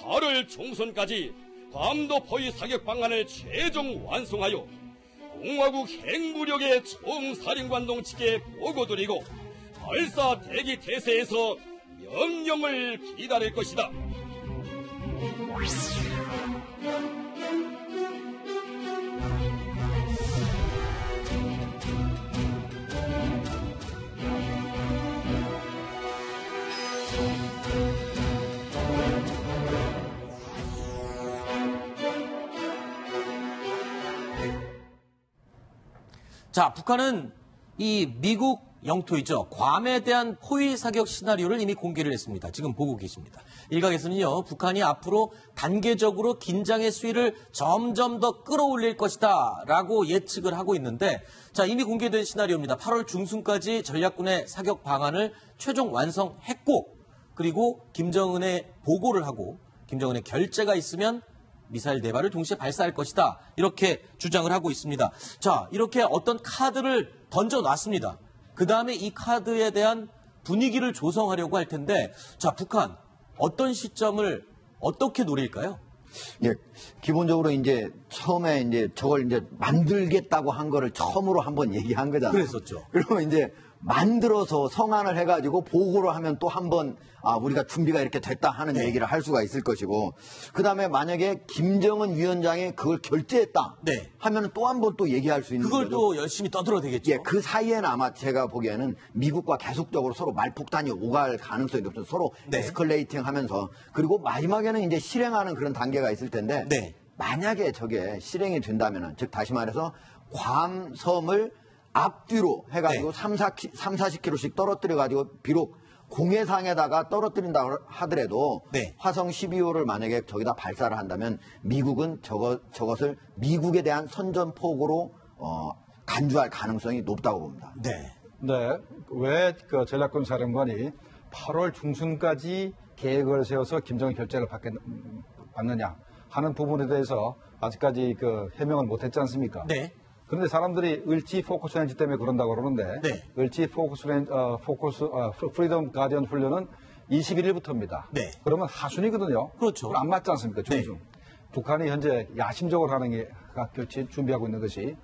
8월 중순까지 괌도 포위 사격 방안을 최종 완성하여 공화국 핵무력의 총사령관동 측에 보고드리고 발사 대기 태세에서 명령을 기다릴 것이다. 자, 북한은 이 미국 영토이죠. 괌에 대한 포위 사격 시나리오를 이미 공개를 했습니다. 지금 보고 계십니다. 일각에서는요, 북한이 앞으로 단계적으로 긴장의 수위를 점점 더 끌어올릴 것이다 라고 예측을 하고 있는데, 자, 이미 공개된 시나리오입니다. 8월 중순까지 전략군의 사격 방안을 최종 완성했고, 그리고 김정은에 보고를 하고 김정은의 결재가 있으면 미사일 4발을 동시에 발사할 것이다. 이렇게 주장을 하고 있습니다. 자, 이렇게 어떤 카드를 던져놨습니다. 그 다음에 이 카드에 대한 분위기를 조성하려고 할 텐데, 자, 북한 어떤 시점을 어떻게 노릴까요? 예, 기본적으로 이제 처음에 이제 저걸 이제 만들겠다고 한 거를 처음으로 한번 얘기한 거잖아요. 그랬었죠. 그러면 이제 만들어서 성안을 해가지고 보고를 하면 또 한번 우리가 준비가 이렇게 됐다 하는 네. 얘기를 할 수가 있을 것이고, 그 다음에 만약에 김정은 위원장이 그걸 결재했다 네. 하면 또 한 번 또 얘기할 수 있는 그걸 거죠. 또 열심히 떠들어야 되겠죠. 예, 그 사이에는 아마 제가 보기에는 미국과 계속적으로 서로 말폭탄이 오갈 가능성이 높죠. 서로 네. 에스컬레이팅 하면서, 그리고 마지막에는 이제 실행하는 그런 단계가 있을 텐데, 네. 만약에 저게 실행이 된다면은, 즉 다시 말해서 괌섬을 앞뒤로 해가지고 네. 40km씩 떨어뜨려가지고 비록 공해상에다가 떨어뜨린다 하더라도 네. 화성 12호를 만약에 저기다 발사를 한다면 미국은 저것을 미국에 대한 선전포고로 간주할 가능성이 높다고 봅니다. 네. 네. 왜 그 전략군 사령관이 8월 중순까지 계획을 세워서 김정은 결재를 받느냐 하는 부분에 대해서 아직까지 그 해명을 못했지 않습니까? 네. 그런데 사람들이 을지 포커스 렌즈 때문에 그런다고 그러는데 네. 을지 프리덤 가디언 훈련은 21일부터입니다. 네. 그러면 하순이거든요. 그렇죠. 안 맞지 않습니까? 중순. 네. 북한이 현재 야심적으로 하는 게 준비하고 있는 것이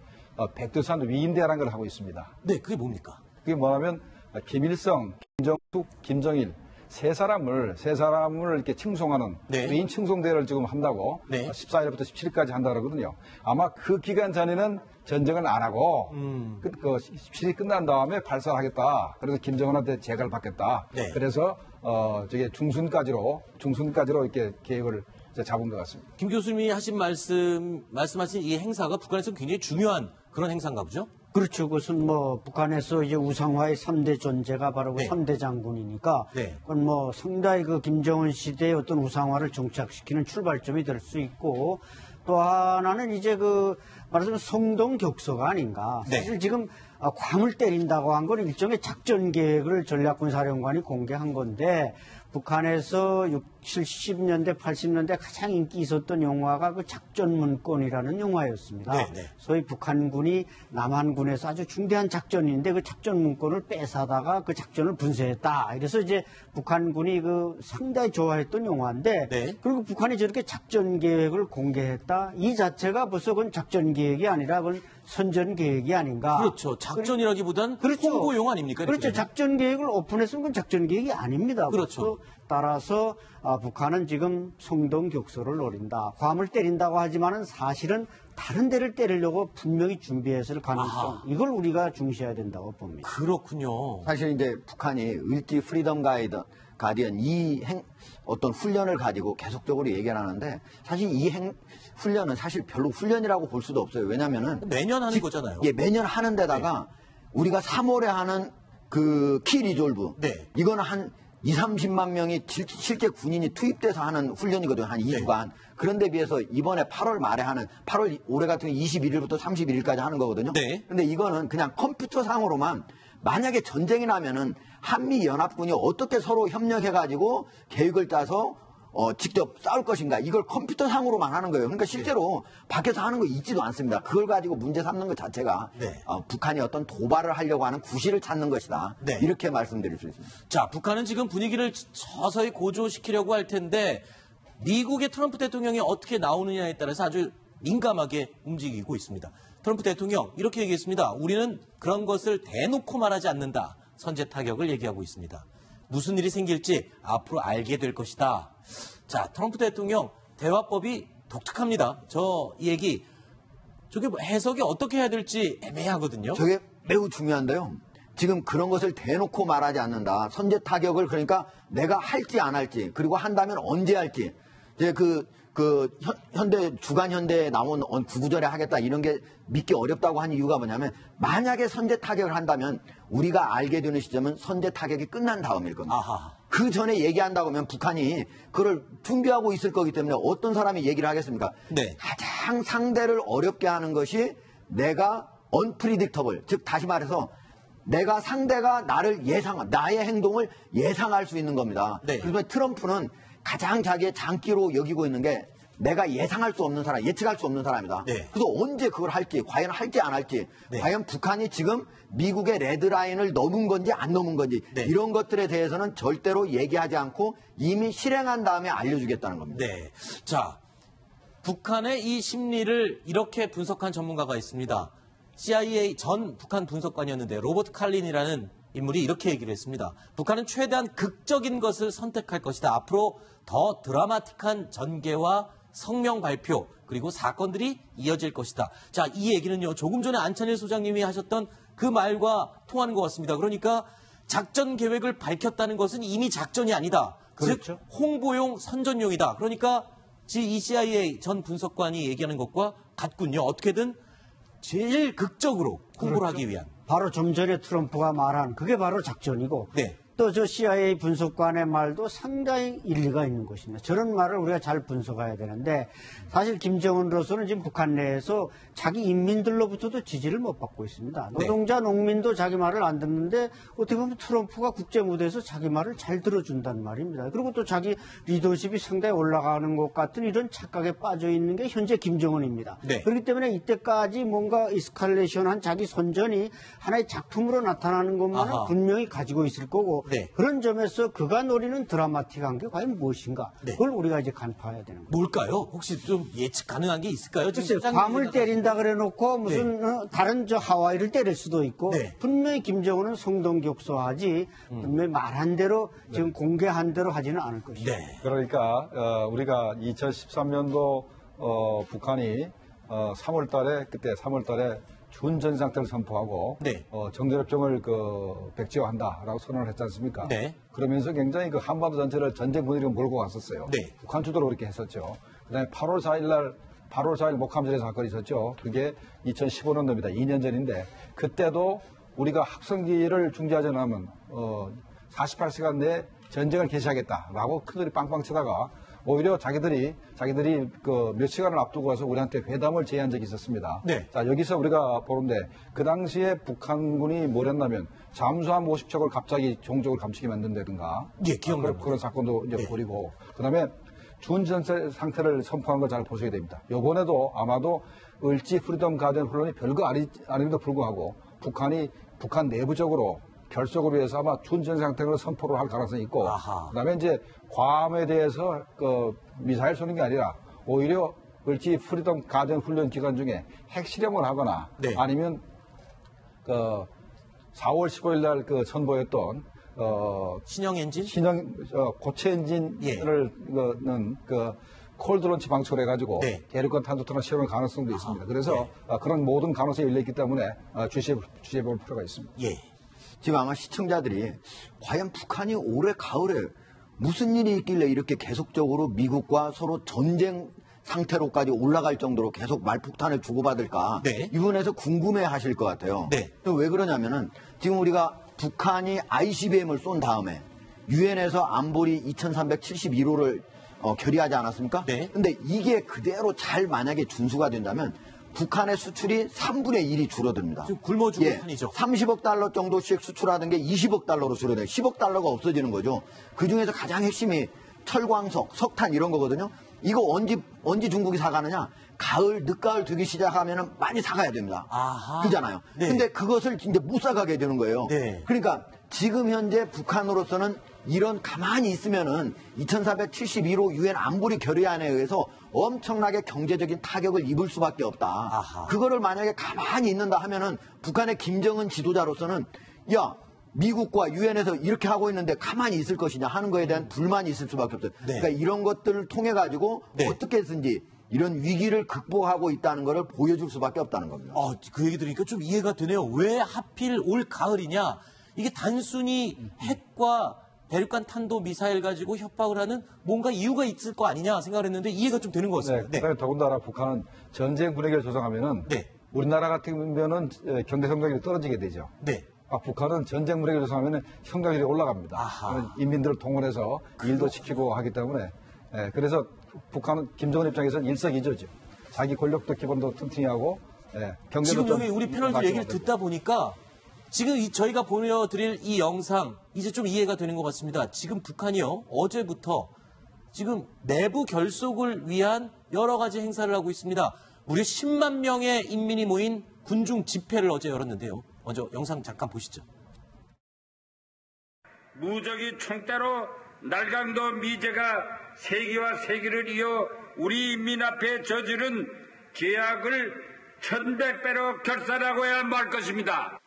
백두산 위인대라는 걸 하고 있습니다. 네, 그게 뭡니까? 그게 뭐냐면 김일성, 김정숙, 김정일 세 사람을 이렇게 칭송하는 네. 위인 칭송대회를 지금 한다고 네. 14일부터 17일까지 한다 그러거든요. 아마 그 기간 전에는 전쟁을 안 하고 그 17일 끝난 다음에 발사를 하겠다. 그래서 김정은한테 재가를 받겠다. 네. 그래서 저게 중순까지로 이렇게 계획을 잡은 것 같습니다. 김 교수님이 하신 말씀하신 이 행사가 북한에서 굉장히 중요한 그런 행사인가 보죠? 그렇죠. 그것은 북한에서 이제 우상화의 3대 존재가 바로 네. 3대 장군이니까, 네. 그건 상당히 그 김정은 시대의 어떤 우상화를 정착시키는 출발점이 될 수 있고, 또 하나는 이제 말하자면 성동격서가 아닌가. 네. 사실 지금 괌을 때린다고 한 건 일종의 작전 계획을 전략군 사령관이 공개한 건데, 북한에서 70년대, 80년대 가장 인기 있었던 영화가 그 작전문건이라는 영화였습니다. 네. 소위 북한군이 남한군에서 아주 중대한 작전인데 그 작전문건을 뺏어다가 그 작전을 분쇄했다. 이래서 이제 북한군이 상당히 좋아했던 영화인데, 네. 그리고 북한이 저렇게 작전 계획을 공개했다. 이 자체가 벌써 그건 작전 계획이 아니라 그건 선전 계획이 아닌가. 그렇죠. 작전이라기보단 그렇죠. 홍보용 아닙니까? 그렇죠. 이렇게? 작전 계획을 오픈했으면 그건 작전 계획이 아닙니다. 그렇죠. 따라서 북한은 지금 성동격서를 노린다. 괌을 때린다고 하지만은 사실은 다른 데를 때리려고 분명히 준비했을 가능성. 이걸 우리가 중시해야 된다고 봅니다. 그렇군요. 사실 이제 북한이 을지 프리덤 가디언 어떤 훈련을 가지고 계속적으로 얘기를 하는데, 사실 훈련은 사실 별로 훈련이라고 볼 수도 없어요. 왜냐면은 매년 하는 거잖아요. 예, 매년 하는 데다가 우리가 3월에 하는 그 키 리졸브. 네. 이거는 한 20-30만 명이 실제 군인이 투입돼서 하는 훈련이거든요. 한 2주간. 그런데 비해서 이번에 8월 말에 하는, 올해 같은 경우 21일부터 31일까지 하는 거거든요. 네. 근데 이거는 그냥 컴퓨터상으로만 만약에 전쟁이 나면은 한미연합군이 어떻게 서로 협력해가지고 계획을 짜서 직접 싸울 것인가, 이걸 컴퓨터상으로만 하는 거예요. 그러니까 실제로 밖에서 하는 거 있지도 않습니다. 그걸 가지고 문제 삼는 것 자체가 네. 북한이 어떤 도발을 하려고 하는 구실을 찾는 것이다. 네. 이렇게 말씀드릴 수 있습니다. 자, 북한은 지금 분위기를 서서히 고조시키려고 할 텐데 미국의 트럼프 대통령이 어떻게 나오느냐에 따라서 아주 민감하게 움직이고 있습니다. 트럼프 대통령 이렇게 얘기했습니다. 우리는 그런 것을 대놓고 말하지 않는다. 선제 타격을 얘기하고 있습니다. 무슨 일이 생길지 앞으로 알게 될 것이다. 자, 트럼프 대통령 대화법이 독특합니다. 저 이 얘기 저게 해석이 어떻게 해야 될지 애매하거든요. 저게 매우 중요한데요. 지금 그런 것을 대놓고 말하지 않는다. 선제 타격을 그러니까 내가 할지 안 할지 그리고 한다면 언제 할지 이제 현대 주간 현대에 나온 구구절에 하겠다 이런 게 믿기 어렵다고 하는 이유가 뭐냐면 만약에 선제 타격을 한다면 우리가 알게 되는 시점은 선제 타격이 끝난 다음일 겁니다. 아하. 그 전에 얘기한다고 하면 북한이 그걸 준비하고 있을 거기 때문에 어떤 사람이 얘기를 하겠습니까? 네. 가장 상대를 어렵게 하는 것이 내가 unpredictable, 즉 다시 말해서 내가 상대가 나의 행동을 예상할 수 있는 겁니다. 네. 그래서 트럼프는 가장 자기의 장기로 여기고 있는 게 내가 예상할 수 없는 사람, 예측할 수 없는 사람이다. 네. 그래서 언제 그걸 할지, 과연 할지 안 할지, 네. 과연 북한이 지금 미국의 레드라인을 넘은 건지 안 넘은 건지 네. 이런 것들에 대해서는 절대로 얘기하지 않고 이미 실행한 다음에 알려주겠다는 겁니다. 네. 자, 북한의 이 심리를 이렇게 분석한 전문가가 있습니다. CIA 전 북한 분석관이었는데 로버트 칼린이라는 인물이 이렇게 얘기를 했습니다. 북한은 최대한 극적인 것을 선택할 것이다. 앞으로 더 드라마틱한 전개와 성명 발표 그리고 사건들이 이어질 것이다. 자, 이 얘기는요. 조금 전에 안찬일 소장님이 하셨던 그 말과 통하는 것 같습니다. 그러니까 작전 계획을 밝혔다는 것은 이미 작전이 아니다. 그렇죠. 즉 홍보용 선전용이다. 그러니까 이 CIA 전 분석관이 얘기하는 것과 같군요. 어떻게든 제일 극적으로 홍보를 그렇죠. 하기 위한. 바로 좀 전에 트럼프가 말한 그게 바로 작전이고 네. 또 저 CIA 분석관의 말도 상당히 일리가 있는 것입니다. 저런 말을 우리가 잘 분석해야 되는데 사실 김정은으로서는 지금 북한 내에서 자기 인민들로부터도 지지를 못 받고 있습니다. 노동자, 농민도 자기 말을 안 듣는데 어떻게 보면 트럼프가 국제 무대에서 자기 말을 잘 들어준단 말입니다. 그리고 또 자기 리더십이 상당히 올라가는 것 같은 이런 착각에 빠져 있는 게 현재 김정은입니다. 네. 그렇기 때문에 이때까지 뭔가 이스칼레이션한 자기 선전이 하나의 작품으로 나타나는 것만은 아하. 분명히 가지고 있을 거고 네. 그런 점에서 그가 노리는 드라마틱한 게 과연 무엇인가 네. 그걸 우리가 이제 간파해야 되는 거죠. 뭘까요? 혹시 좀 예측 가능한 게 있을까요? 글쎄요, 소장님 괌을 얘기가- 때린다 그래 놓고 무슨 다른 저 하와이를 때릴 수도 있고 네. 분명히 김정은은 성동격소하지 분명히 말한 대로 지금 공개한 대로 하지는 않을 것이죠. 네. 그러니까 우리가 2013년도 북한이 3월달에 그때 3월달에 준전 상태를 선포하고 네. 정전협정을 백지화한다라고 선언을 했지 않습니까? 네. 그러면서 굉장히 그 한반도 전체를 전쟁 분위기로 몰고 갔었어요. 네. 북한 주도로 그렇게 했었죠. 그다음에 8월 4일 목함전의 사건이 있었죠. 그게 2015년도입니다. 2년 전인데 그때도 우리가 학생기를 중지하지 않으면 48시간 내에 전쟁을 개시하겠다라고 큰소리 빵빵 치다가 오히려 자기들이 몇 시간을 앞두고 가서 우리한테 회담을 제의한 적이 있었습니다. 네. 자, 여기서 우리가 보는데 그 당시에 북한군이 뭘 했냐면 잠수함 50척을 갑자기 종족을 감추게 만든다든가 예, 기억납니다. 그런 사건도 이제 네. 벌이고 그다음에 준전 상태를 선포한 걸 잘 보셔야 됩니다. 이번에도 아마도 을지 프리덤 가든 훈련이 별거 아님에도 불구하고 북한 내부적으로 결속을 위해서 아마 준전 상태를 선포를 할 가능성이 있고 아하. 그다음에 이제 괌에 대해서 미사일 쏘는 게 아니라 오히려 을지 프리덤 가든 훈련 기간 중에 핵실험을 하거나 네. 아니면 4월 15일 날 선보였던 신형 엔진? 고체 엔진을 콜드 런치 방식으로 해가지고 네. 대륙간 탄도탄을 시험할 가능성도 있습니다. 그래서 그런 모든 가능성이 열려있기 때문에 주시해볼 필요가 있습니다. 예. 지금 아마 시청자들이 과연 북한이 올해 가을에 무슨 일이 있길래 이렇게 계속적으로 미국과 서로 전쟁 상태로까지 올라갈 정도로 계속 말폭탄을 주고받을까 네. 이 부분에서 궁금해 하실 것 같아요. 네. 왜 그러냐면은 지금 우리가 북한이 ICBM을 쏜 다음에 유엔에서 안보리 2371호를 결의하지 않았습니까? 네. 근데 이게 그대로 잘 만약에 준수가 된다면 북한의 수출이 3분의 1이 줄어듭니다. 좀 굶어 죽을 판이죠. 30억 달러 정도씩 수출하던 게 20억 달러로 줄어들어요. 10억 달러가 없어지는 거죠. 그 중에서 가장 핵심이 철광석, 석탄 이런 거거든요. 이거 언제 중국이 사가느냐? 가을, 늦가을 되기 시작하면은 많이 사가야 됩니다. 아하. 그잖아요. 네. 근데 그것을 이제 못 사가게 되는 거예요. 네. 그러니까 지금 현재 북한으로서는 이런 가만히 있으면은 2471호 유엔 안보리 결의안에 의해서 엄청나게 경제적인 타격을 입을 수밖에 없다. 아하. 그거를 만약에 가만히 있는다 하면은 북한의 김정은 지도자로서는 야, 미국과 유엔에서 이렇게 하고 있는데 가만히 있을 것이냐 하는 거에 대한 불만이 있을 수밖에 없어요. 네. 그러니까 이런 것들을 통해 가지고 네. 어떻게 해서든지 이런 위기를 극복하고 있다는 것을 보여줄 수밖에 없다는 겁니다. 그 얘기 들으니까 좀 이해가 되네요. 왜 하필 올 가을이냐? 이게 단순히 핵과 대륙간 탄도 미사일 가지고 협박을 하는 뭔가 이유가 있을 거 아니냐 생각을 했는데 이해가 좀 되는 것 같습니다. 네, 그다음에 더군다나 북한은 전쟁 분위기를 조성하면은 네. 우리나라 같으면은 경제 성장률이 떨어지게 되죠. 네. 북한은 전쟁 분위기를 조성하면은 성장률이 올라갑니다. 아하. 인민들을 동원해서 일도 시키고 하기 때문에 그래서 북한은 김정은 입장에서는 일석이조죠. 자기 권력도 기본도 튼튼히 하고 경제도 지금 좀 여기 우리 패널들 얘기를 듣다 보니까 지금 저희가 보여드릴 이 영상 이제 좀 이해가 되는 것 같습니다. 지금 북한이요 어제부터 지금 내부 결속을 위한 여러 가지 행사를 하고 있습니다. 무려 10만 명의 인민이 모인 군중 집회를 어제 열었는데요. 먼저 영상 잠깐 보시죠. 무적이 총대로 날강도 미제가 세기와 세기를 이어 우리 인민 앞에 저지른 죄악을 1100배로 결산하고야 말 것입니다.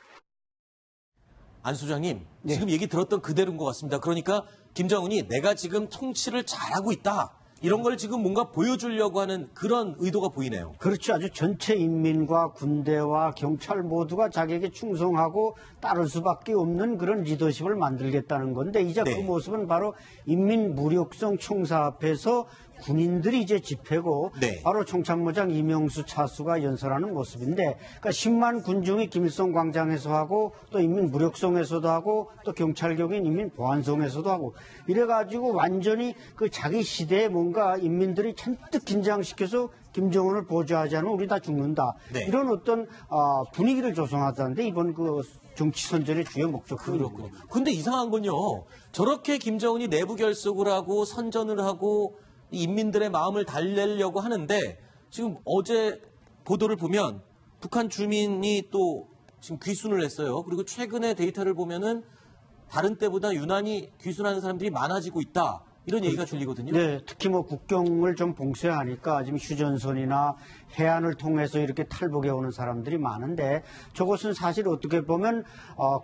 안 소장님, 지금 얘기 들었던 그대로인 것 같습니다. 그러니까 김정은이 내가 지금 통치를 잘하고 있다. 이런 걸 지금 뭔가 보여주려고 하는 그런 의도가 보이네요. 그렇죠. 아주 전체 인민과 군대와 경찰 모두가 자기에게 충성하고 따를 수밖에 없는 그런 리더십을 만들겠다는 건데 이제 네. 그 모습은 바로 인민무력성 총사 앞에서 군인들이 이제 집회고 네. 바로 총참모장 이명수 차수가 연설하는 모습인데 그러니까 10만 군중이 김일성 광장에서 하고 또 인민무력성에서도 하고 또 경찰격인 인민보안성에서도 하고 이래가지고 완전히 그 자기 시대에 뭔가 인민들이 잔뜩 긴장시켜서 김정은을 보좌하지 않으면 우리 다 죽는다. 네. 이런 어떤 분위기를 조성하다는데 이번 그 정치 선전의 주요 목적은 그렇군요. 근데 이상한 건요. 저렇게 김정은이 내부 결속을 하고 선전을 하고 인민들의 마음을 달래려고 하는데 지금 어제 보도를 보면 북한 주민이 또 지금 귀순을 했어요. 그리고 최근에 데이터를 보면은 다른 때보다 유난히 귀순하는 사람들이 많아지고 있다. 이런 얘기가 들리거든요. 네, 특히 뭐 국경을 좀 봉쇄하니까 지금 휴전선이나 해안을 통해서 이렇게 탈북해 오는 사람들이 많은데 저것은 사실 어떻게 보면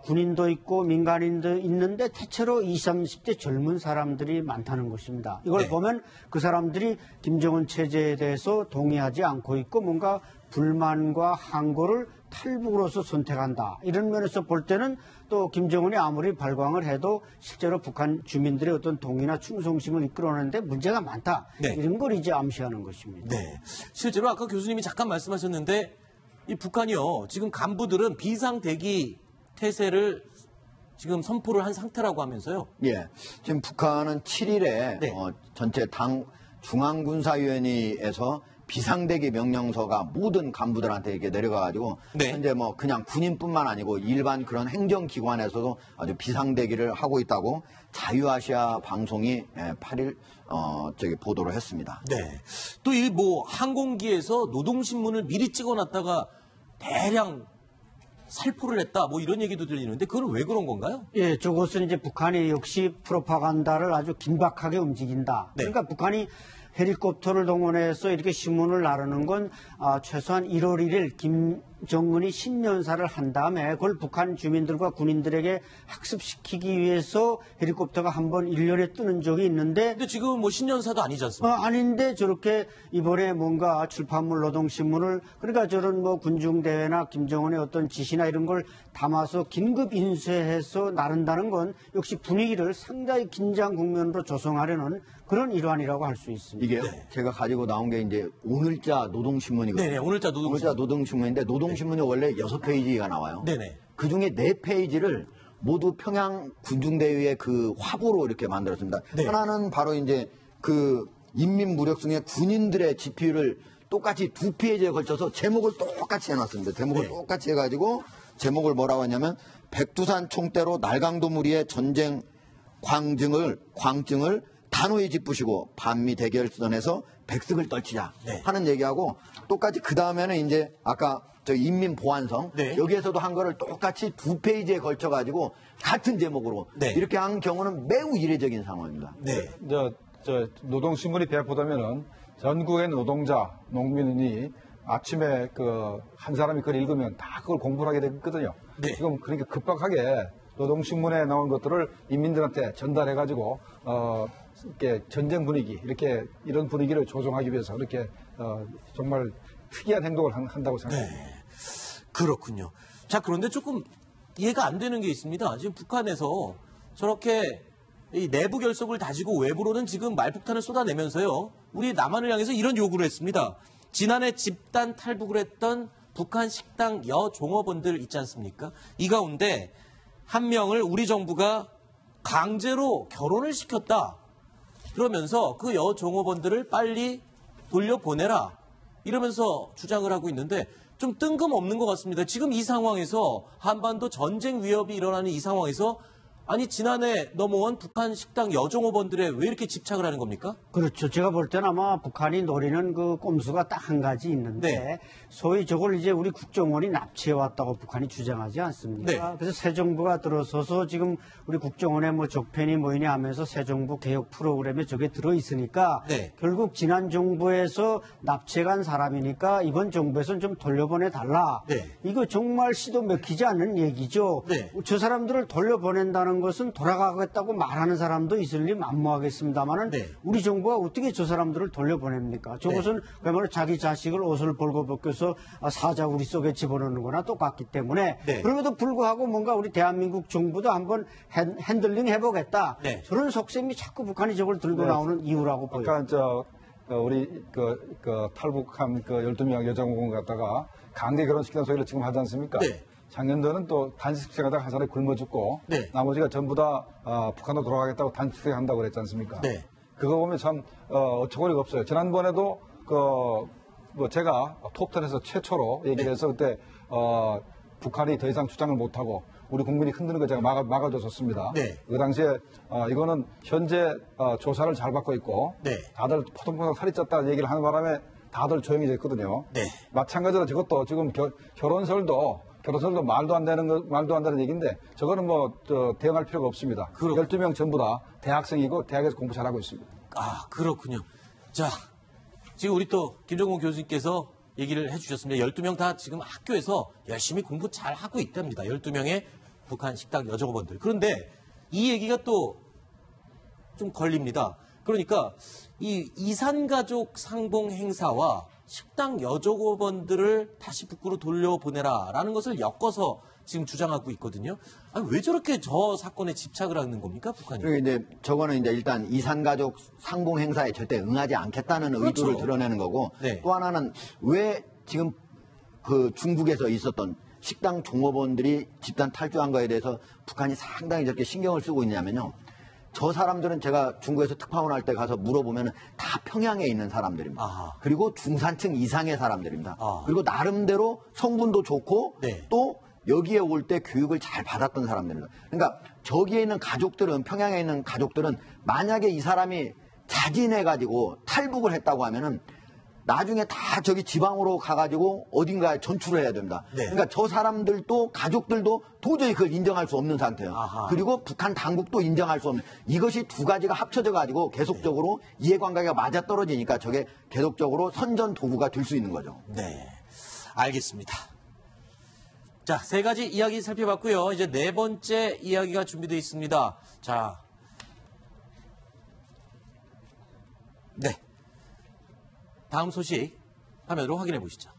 군인도 있고 민간인도 있는데 대체로 20, 30대 젊은 사람들이 많다는 것입니다. 이걸 네. 보면 그 사람들이 김정은 체제에 대해서 동의하지 않고 있고 뭔가 불만과 항고를 탈북으로서 선택한다. 이런 면에서 볼 때는 또 김정은이 아무리 발광을 해도 실제로 북한 주민들의 어떤 동의나 충성심을 이끌어내는데 문제가 많다. 네. 이런 걸 이제 암시하는 것입니다. 네. 실제로 아까 교수님이 잠깐 말씀하셨는데 이 북한이요. 지금 간부들은 비상대기 태세를 지금 선포를 한 상태라고 하면서요. 예. 지금 북한은 7일에 네. 전체 당 중앙군사위원회에서 비상대기 명령서가 모든 간부들한테 이렇게 내려가가지고 네. 현재 뭐 그냥 군인뿐만 아니고 일반 그런 행정기관에서도 아주 비상대기를 하고 있다고 자유아시아 방송이 8일 보도를 했습니다. 네. 또 이 뭐 항공기에서 노동신문을 미리 찍어놨다가 대량 살포를 했다. 뭐 이런 얘기도 들리는데 그건 왜 그런 건가요? 예, 저것은 이제 북한이 역시 프로파간다를 아주 긴박하게 움직인다. 네. 그러니까 북한이 헬리콥터를 동원해서 이렇게 신문을 나르는 건 최소한 1월 1일 김정은이 신년사를 한 다음에 그걸 북한 주민들과 군인들에게 학습시키기 위해서 헬리콥터가 한번 1년에 뜨는 적이 있는데 근데 지금은 뭐 신년사도 아니지 않습니까? 아닌데 저렇게 이번에 뭔가 출판물 노동신문을 그러니까 저런 뭐 군중대회나 김정은의 어떤 지시나 이런 걸 담아서 긴급 인쇄해서 나른다는 건 역시 분위기를 상당히 긴장 국면으로 조성하려는 그런 일환이라고 할 수 있습니다. 이게요. 제가 가지고 나온 게 이제 오늘자 노동신문이거든요. 네네, 오늘자 노동신문인데 노동신문이 원래 6페이지가 나와요. 네네. 그 중에 4페이지를 모두 평양 군중대회의 그 화보로 이렇게 만들었습니다. 네. 하나는 바로 이제 그 인민무력성의 군인들의 지피를 똑같이 2페이지에 걸쳐서 제목을 똑같이 해놨습니다. 제목을 네. 똑같이 해가지고 제목을 뭐라고 했냐면 백두산 총대로 날강도 무리의 전쟁 광증을 단호히 짚으시고 반미 대결선에서 백승을 떨치자 네. 하는 얘기하고 똑같이 그 다음에는 이제 아까 저 인민보안성 네. 여기에서도 한 거를 똑같이 2페이지에 걸쳐 가지고 같은 제목으로 네. 이렇게 한 경우는 매우 이례적인 상황입니다. 네. 저 노동신문이 배포되면은 전국의 노동자, 농민이 아침에 한 사람이 그걸 읽으면 다 그걸 공부를 하게 되거든요. 네. 지금 그러니까 급박하게 노동신문에 나온 것들을 인민들한테 전달해가지고, 이렇게 전쟁 분위기, 이런 분위기를 조성하기 위해서 이렇게, 정말 특이한 행동을 한다고 생각합니다. 네. 그렇군요. 자, 그런데 조금 이해가 안 되는 게 있습니다. 지금 북한에서 저렇게 이 내부 결속을 다지고 외부로는 지금 말폭탄을 쏟아내면서요. 우리 남한을 향해서 이런 요구를 했습니다. 지난해 집단 탈북을 했던 북한 식당 여종업원들 있지 않습니까? 이 가운데 한 명을 우리 정부가 강제로 결혼을 시켰다. 그러면서 그 여종업원들을 빨리 돌려보내라. 이러면서 주장을 하고 있는데 좀 뜬금없는 것 같습니다. 지금 이 상황에서 한반도 전쟁 위협이 일어나는 이 상황에서 아니 지난해 넘어온 북한 식당 여종업원들에 왜 이렇게 집착을 하는 겁니까? 그렇죠. 제가 볼 때는 아마 북한이 노리는 그 꼼수가 딱 한 가지 있는데 네. 소위 저걸 이제 우리 국정원이 납치해왔다고 북한이 주장하지 않습니까? 네. 그래서 새 정부가 들어서서 지금 우리 국정원에 뭐 적폐니 뭐니 하면서 새 정부 개혁 프로그램에 저게 들어있으니까 네. 결국 지난 정부에서 납치해간 사람이니까 이번 정부에서는 좀 돌려보내달라. 네. 이거 정말 시도 맥히지 않는 얘기죠. 네. 저 사람들을 돌려보낸다는 것은 돌아가겠다고 말하는 사람도 있을리 만무하겠습니다만은 네. 우리 정부가 어떻게 저 사람들을 돌려보냅니까? 저것은 그야말로 자기 자식을 옷을 벌거벗겨서 사자 우리 속에 집어넣는 거나 똑같기 때문에 네. 그럼에도 불구하고 뭔가 우리 대한민국 정부도 한번 핸들링 해보겠다. 네. 저런 속셈이 자꾸 북한이 저걸 들고 네. 나오는 이유라고 보여요. 아까 우리 탈북한 12명 여자공원 갖다가 강제 결혼시키는 소리를 지금 하지 않습니까? 네. 작년도는 또 단식생하다가 한 사람이 굶어 죽고 네. 나머지가 전부 다 북한으로 돌아가겠다고 단식생 한다고 그랬지 않습니까? 네. 그거 보면 참 어처구니가 없어요. 지난번에도 제가 톱10에서 최초로 얘기를 해서 그때 북한이 더 이상 주장을 못하고 우리 국민이 흔드는 거 제가 막아줬었습니다. 네. 그 당시에 이거는 현재 조사를 잘 받고 있고 네. 다들 포동포동 살이 쪘다는 얘기를 하는 바람에 다들 조용히 됐거든요. 네. 마찬가지로 저것도 지금 결혼설도 말도 안 되는 얘기인데 저거는 대응할 필요가 없습니다. 12명 전부 다 대학생이고 대학에서 공부 잘하고 있습니다. 아, 그렇군요. 자, 지금 우리 또 김정곤 교수님께서 얘기를 해주셨습니다. 12명 다 지금 학교에서 열심히 공부 잘 하고 있답니다. 12명의 북한 식당 여종업원들. 그런데 이 얘기가 또 좀 걸립니다. 그러니까 이 이산가족 상봉 행사와 식당 여종업원들을 다시 북구로 돌려보내라라는 것을 엮어서 지금 주장하고 있거든요. 아니, 왜 저렇게 저 사건에 집착을 하는 겁니까, 북한이? 그리고 이제 저거는 이제 일단 이산가족 상봉 행사에 절대 응하지 않겠다는 그렇죠. 의도를 드러내는 거고 네. 또 하나는 왜 지금 그 중국에서 있었던 식당 종업원들이 집단 탈주한 거에 대해서 북한이 상당히 저렇게 신경을 쓰고 있냐면요. 저 사람들은 제가 중국에서 특파원 할 때 가서 물어보면 다 평양에 있는 사람들입니다. 아하. 그리고 중산층 이상의 사람들입니다. 아. 그리고 나름대로 성분도 좋고 네. 또 여기에 올 때 교육을 잘 받았던 사람들입니다. 그러니까 저기에 있는 가족들은 평양에 있는 가족들은 만약에 이 사람이 자진해가지고 탈북을 했다고 하면은 나중에 다 저기 지방으로 가가지고 어딘가에 전출을 해야 됩니다. 네. 그러니까 저 사람들도 가족들도 도저히 그걸 인정할 수 없는 상태예요. 아하. 그리고 북한 당국도 인정할 수 없는 이것이 두 가지가 합쳐져가지고 계속적으로 이해관계가 맞아떨어지니까 저게 계속적으로 선전 도구가 될 수 있는 거죠. 네, 알겠습니다. 자, 세 가지 이야기 살펴봤고요. 이제 네 번째 이야기가 준비되어 있습니다. 자, 네, 다음 소식 화면으로 확인해 보시죠.